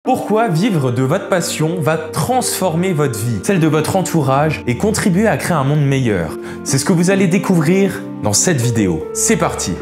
Pourquoi vivre de votre passion va transformer votre vie, celle de votre entourage et contribuer à créer un monde meilleur? C'est ce que vous allez découvrir dans cette vidéo. C'est parti!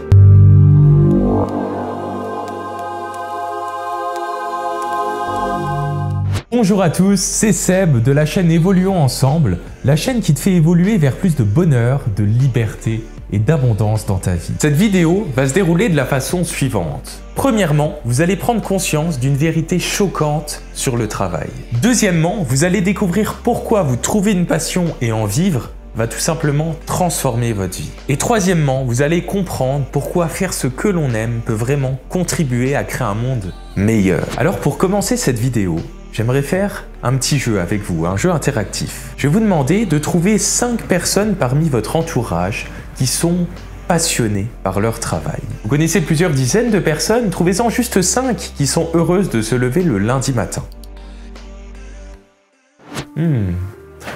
Bonjour à tous, c'est Seb de la chaîne Évoluons Ensemble, la chaîne qui te fait évoluer vers plus de bonheur, de liberté et d'abondance dans ta vie. Cette vidéo va se dérouler de la façon suivante. Premièrement, vous allez prendre conscience d'une vérité choquante sur le travail. Deuxièmement, vous allez découvrir pourquoi vous trouver une passion et en vivre va tout simplement transformer votre vie. Et troisièmement, vous allez comprendre pourquoi faire ce que l'on aime peut vraiment contribuer à créer un monde meilleur. Alors pour commencer cette vidéo, j'aimerais faire un petit jeu avec vous, un jeu interactif. Je vais vous demander de trouver 5 personnes parmi votre entourage qui sont passionnées par leur travail. Vous connaissez plusieurs dizaines de personnes, trouvez-en juste 5 qui sont heureuses de se lever le lundi matin.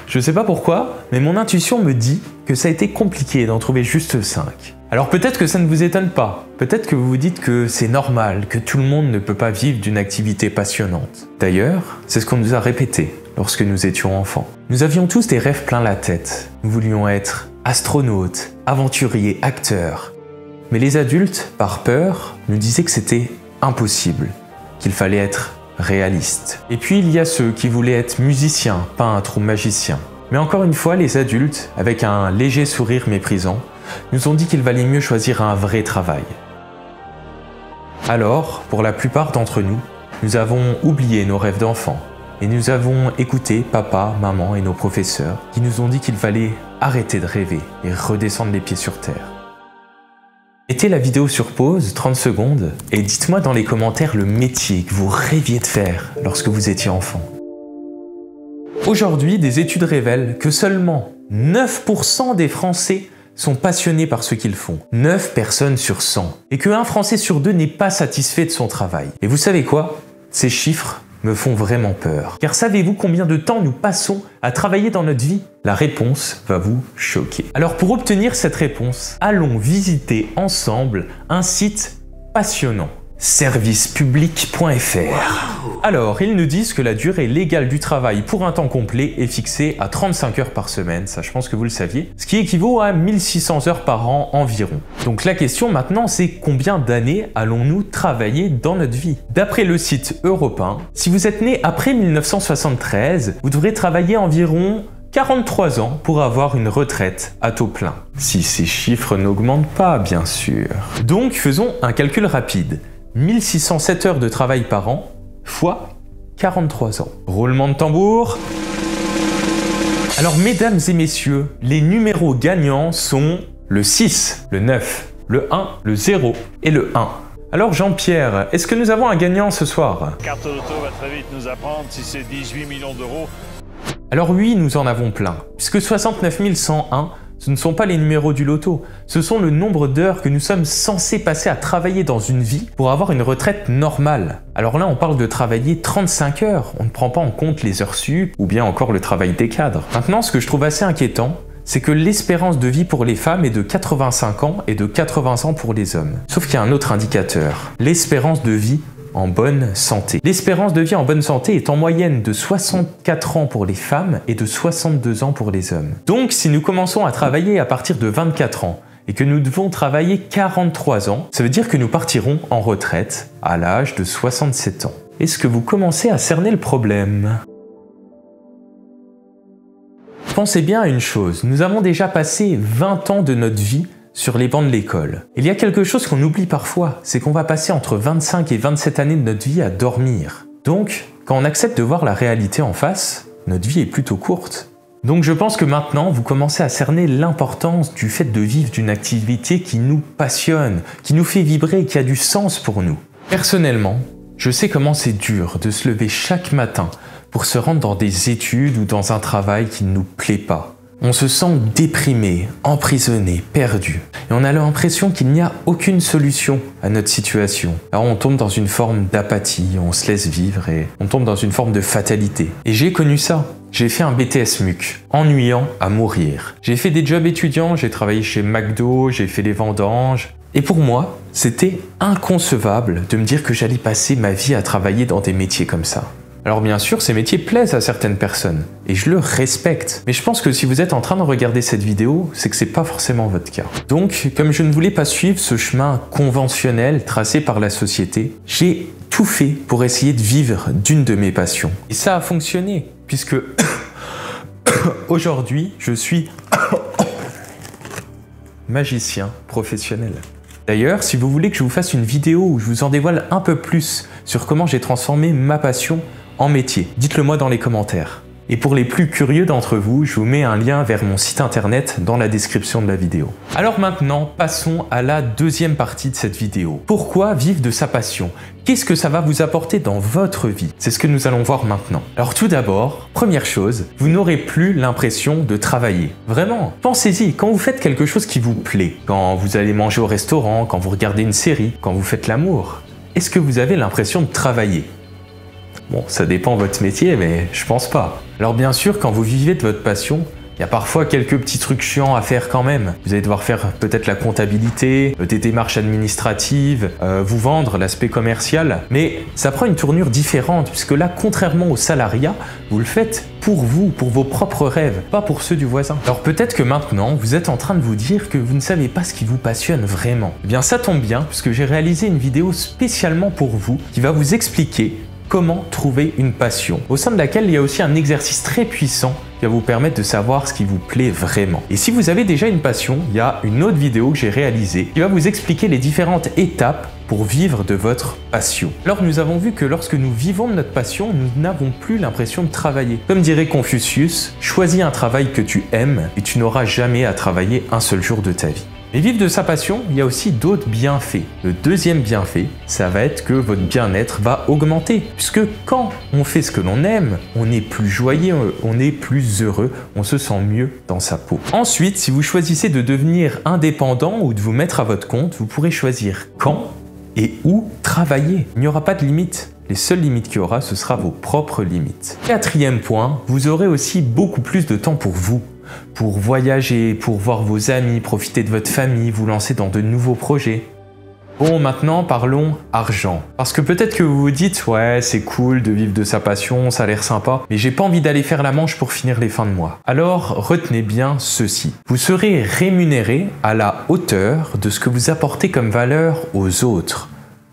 Je sais pas pourquoi, mais mon intuition me dit que ça a été compliqué d'en trouver juste 5. Alors peut-être que ça ne vous étonne pas, peut-être que vous vous dites que c'est normal, que tout le monde ne peut pas vivre d'une activité passionnante. D'ailleurs, c'est ce qu'on nous a répété lorsque nous étions enfants. Nous avions tous des rêves plein la tête. Nous voulions être astronautes, aventuriers, acteurs. Mais les adultes, par peur, nous disaient que c'était impossible, qu'il fallait être réaliste. Et puis il y a ceux qui voulaient être musiciens, peintres ou magiciens. Mais encore une fois, les adultes, avec un léger sourire méprisant, nous ont dit qu'il valait mieux choisir un vrai travail. Alors, pour la plupart d'entre nous, nous avons oublié nos rêves d'enfants et nous avons écouté papa, maman et nos professeurs qui nous ont dit qu'il fallait arrêter de rêver et redescendre les pieds sur terre. Mettez la vidéo sur pause, 30 secondes, et dites-moi dans les commentaires le métier que vous rêviez de faire lorsque vous étiez enfant. Aujourd'hui, des études révèlent que seulement 9% des Français sont passionnés par ce qu'ils font. 9 personnes sur 100. Et que 1 Français sur 2 n'est pas satisfait de son travail. Et vous savez quoi? Ces chiffres me font vraiment peur. Car savez-vous combien de temps nous passons à travailler dans notre vie? La réponse va vous choquer. Alors pour obtenir cette réponse, allons visiter ensemble un site passionnant. Servicepublic.fr. Alors, ils nous disent que la durée légale du travail pour un temps complet est fixée à 35 heures par semaine, ça je pense que vous le saviez, ce qui équivaut à 1600 heures par an environ. Donc la question maintenant c'est combien d'années allons-nous travailler dans notre vie? D'après le site Europe 1, si vous êtes né après 1973, vous devrez travailler environ 43 ans pour avoir une retraite à taux plein. Si ces chiffres n'augmentent pas, bien sûr. Donc faisons un calcul rapide. 1607 heures de travail par an, fois 43 ans. Roulement de tambour. Alors mesdames et messieurs, les numéros gagnants sont le 6, le 9, le 1, le 0 et le 1. Alors Jean-Pierre, est-ce que nous avons un gagnant ce soir? Carte Loto va très vite nous apprendre si c'est 18 millions d'euros. Alors oui, nous en avons plein, puisque 69 101, ce ne sont pas les numéros du loto, ce sont le nombre d'heures que nous sommes censés passer à travailler dans une vie pour avoir une retraite normale. Alors là, on parle de travailler 35 heures, on ne prend pas en compte les heures sup ou bien encore le travail des cadres. Maintenant, ce que je trouve assez inquiétant, c'est que l'espérance de vie pour les femmes est de 85 ans et de 80 ans pour les hommes. Sauf qu'il y a un autre indicateur, l'espérance de vie en bonne santé. L'espérance de vie en bonne santé est en moyenne de 64 ans pour les femmes et de 62 ans pour les hommes. Donc si nous commençons à travailler à partir de 24 ans et que nous devons travailler 43 ans, ça veut dire que nous partirons en retraite à l'âge de 67 ans. Est-ce que vous commencez à cerner le problème? Pensez bien à une chose, nous avons déjà passé 20 ans de notre vie sur les bancs de l'école. Il y a quelque chose qu'on oublie parfois, c'est qu'on va passer entre 25 et 27 années de notre vie à dormir. Donc, quand on accepte de voir la réalité en face, notre vie est plutôt courte. Donc je pense que maintenant, vous commencez à cerner l'importance du fait de vivre d'une activité qui nous passionne, qui nous fait vibrer, qui a du sens pour nous. Personnellement, je sais comment c'est dur de se lever chaque matin pour se rendre dans des études ou dans un travail qui ne nous plaît pas. On se sent déprimé, emprisonné, perdu. Et on a l'impression qu'il n'y a aucune solution à notre situation. Alors on tombe dans une forme d'apathie, on se laisse vivre et on tombe dans une forme de fatalité. Et j'ai connu ça. J'ai fait un BTS MUC, ennuyant à mourir. J'ai fait des jobs étudiants, j'ai travaillé chez McDo, j'ai fait des vendanges. Et pour moi, C'était inconcevable de me dire que j'allais passer ma vie à travailler dans des métiers comme ça. Alors bien sûr, ces métiers plaisent à certaines personnes, et je le respecte. Mais je pense que si vous êtes en train de regarder cette vidéo, c'est que c'est pas forcément votre cas. Donc, comme je ne voulais pas suivre ce chemin conventionnel tracé par la société, j'ai tout fait pour essayer de vivre d'une de mes passions. Et ça a fonctionné, puisque aujourd'hui, je suis magicien professionnel. D'ailleurs, si vous voulez que je vous fasse une vidéo où je vous en dévoile un peu plus sur comment j'ai transformé ma passion en métier, dites-le moi dans les commentaires. Et pour les plus curieux d'entre vous, je vous mets un lien vers mon site internet dans la description de la vidéo. Alors maintenant, passons à la deuxième partie de cette vidéo. Pourquoi vivre de sa passion? Qu'est-ce que ça va vous apporter dans votre vie? C'est ce que nous allons voir maintenant. Alors tout d'abord, première chose, vous n'aurez plus l'impression de travailler. Vraiment, pensez-y, quand vous faites quelque chose qui vous plaît, quand vous allez manger au restaurant, quand vous regardez une série, quand vous faites l'amour, est-ce que vous avez l'impression de travailler? Bon, ça dépend de votre métier, mais je pense pas. Alors bien sûr, quand vous vivez de votre passion, il y a parfois quelques petits trucs chiants à faire quand même. Vous allez devoir faire peut-être la comptabilité, des démarches administratives, vous vendre, l'aspect commercial. Mais ça prend une tournure différente, puisque là, contrairement au salariat, vous le faites pour vous, pour vos propres rêves, pas pour ceux du voisin. Alors peut-être que maintenant, vous êtes en train de vous dire que vous ne savez pas ce qui vous passionne vraiment. Eh bien ça tombe bien, puisque j'ai réalisé une vidéo spécialement pour vous, qui va vous expliquer comment trouver une passion, au sein de laquelle il y a aussi un exercice très puissant qui va vous permettre de savoir ce qui vous plaît vraiment. Et si vous avez déjà une passion, il y a une autre vidéo que j'ai réalisée qui va vous expliquer les différentes étapes pour vivre de votre passion. Alors nous avons vu que lorsque nous vivons de notre passion, nous n'avons plus l'impression de travailler. Comme dirait Confucius, choisis un travail que tu aimes et tu n'auras jamais à travailler un seul jour de ta vie. Mais vivre de sa passion, il y a aussi d'autres bienfaits. Le deuxième bienfait, ça va être que votre bien-être va augmenter. Puisque quand on fait ce que l'on aime, on est plus joyeux, on est plus heureux, on se sent mieux dans sa peau. Ensuite, si vous choisissez de devenir indépendant ou de vous mettre à votre compte, vous pourrez choisir quand et où travailler. Il n'y aura pas de limite. Les seules limites qu'il y aura, ce sera vos propres limites. Quatrième point, vous aurez aussi beaucoup plus de temps pour vous. Pour voyager, pour voir vos amis, profiter de votre famille, vous lancer dans de nouveaux projets. Bon, maintenant parlons argent. Parce que peut-être que vous vous dites, ouais, c'est cool de vivre de sa passion, ça a l'air sympa, mais j'ai pas envie d'aller faire la manche pour finir les fins de mois. Alors, retenez bien ceci. Vous serez rémunéré à la hauteur de ce que vous apportez comme valeur aux autres,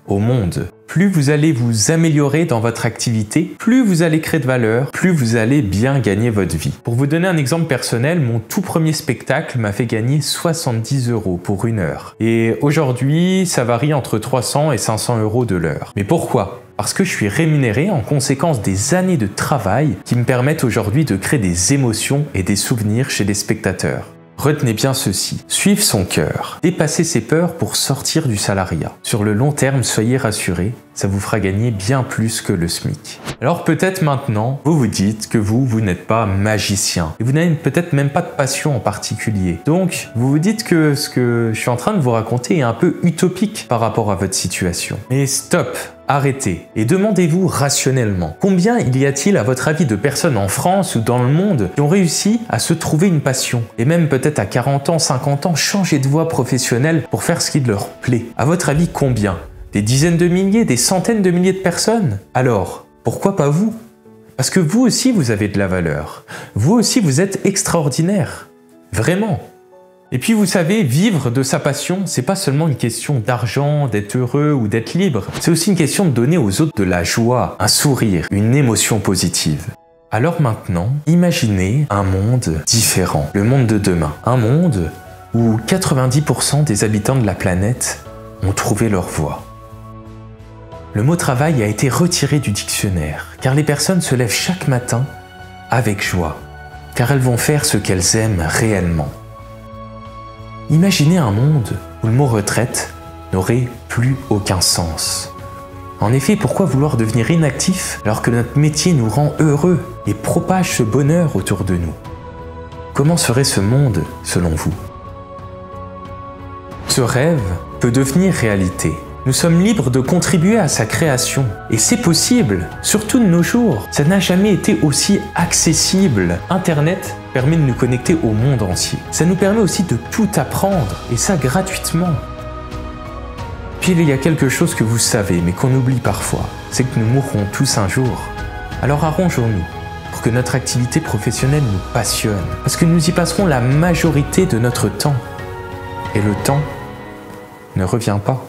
au monde. Plus vous allez vous améliorer dans votre activité, plus vous allez créer de valeur, plus vous allez bien gagner votre vie. Pour vous donner un exemple personnel, mon tout premier spectacle m'a fait gagner 70 € pour 1 heure. Et aujourd'hui, ça varie entre 300 et 500 € de l'heure. Mais pourquoi ? Parce que je suis rémunéré en conséquence des années de travail qui me permettent aujourd'hui de créer des émotions et des souvenirs chez les spectateurs. Retenez bien ceci, suivre son cœur, dépasser ses peurs pour sortir du salariat. Sur le long terme, soyez rassurés, ça vous fera gagner bien plus que le SMIC. Alors peut-être maintenant, vous vous dites que vous n'êtes pas magicien, et vous n'avez peut-être même pas de passion en particulier. Donc, vous vous dites que ce que je suis en train de vous raconter est un peu utopique par rapport à votre situation. Mais stop! Arrêtez et demandez-vous rationnellement, combien il y a-t-il à votre avis de personnes en France ou dans le monde qui ont réussi à se trouver une passion et même peut-être à 40 ans, 50 ans, changer de voie professionnelle pour faire ce qui leur plaît? À votre avis, combien? Des dizaines de milliers, des centaines de milliers de personnes? Alors, pourquoi pas vous? Parce que vous aussi, vous avez de la valeur. Vous aussi, vous êtes extraordinaire. Vraiment. Et puis vous savez, vivre de sa passion, c'est pas seulement une question d'argent, d'être heureux ou d'être libre. C'est aussi une question de donner aux autres de la joie, un sourire, une émotion positive. Alors maintenant, imaginez un monde différent, le monde de demain. Un monde où 90% des habitants de la planète ont trouvé leur voie. Le mot travail a été retiré du dictionnaire, car les personnes se lèvent chaque matin avec joie, car elles vont faire ce qu'elles aiment réellement. Imaginez un monde où le mot retraite n'aurait plus aucun sens. En effet, pourquoi vouloir devenir inactif alors que notre métier nous rend heureux et propage ce bonheur autour de nous? Comment serait ce monde selon vous? Ce rêve peut devenir réalité. Nous sommes libres de contribuer à sa création. Et c'est possible, surtout de nos jours. Ça n'a jamais été aussi accessible. Internet permet de nous connecter au monde entier. Ça nous permet aussi de tout apprendre, et ça gratuitement. puis il y a quelque chose que vous savez, mais qu'on oublie parfois, c'est que nous mourrons tous un jour. Alors arrangeons-nous pour que notre activité professionnelle nous passionne, parce que nous y passerons la majorité de notre temps. Et le temps ne revient pas.